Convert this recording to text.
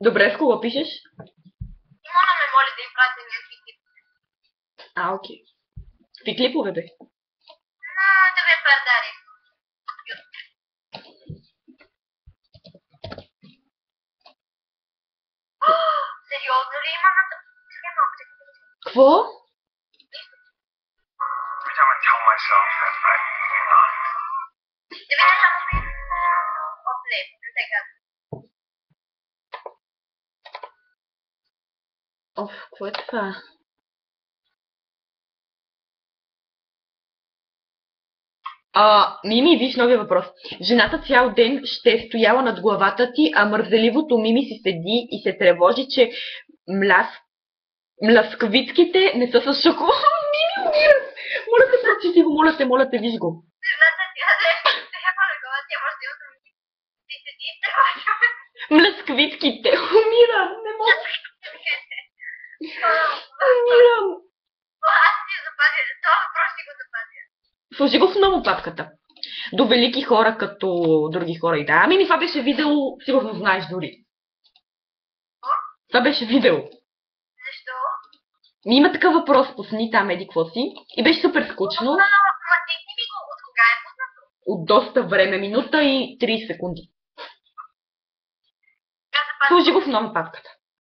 Добре, с кого пишеш? Симона ме моли да им пратя някакви клипове. Окей. Какви клипове бе? Да ме пардари. Сериозно ли има на това? Чакай малко, чакай. Какво? Every time I tell myself that I'm moving on, Да видя само от него, не те казвам. Оф, какво е това? Мими, виж новия въпрос. Жената цял ден ще е стояла над главата ти, а мързеливото Мими си седи и се тревожи, че млясквицките не са с шоколад. Мими, умира! Моля те, прочети го, моля те, виж го. Жената тя да е ръкова, тя може да има да седи и тревожи. Млясквицките. Умирам, не мога. Умирам. Аз си запазя, това въпрос ще го запазя. Сложи го в много папката. До велики хора като други хора и да. Ами това беше видео, сигурно знаеш дори. Това беше видео. Защо? Има такъв въпрос, пусни там еди какво си. И беше супер скучно. Ма ти ми го, от кога е пуснато? От доста време, минута и 30 секунди. Аз запазя. Сложи го в нова папката.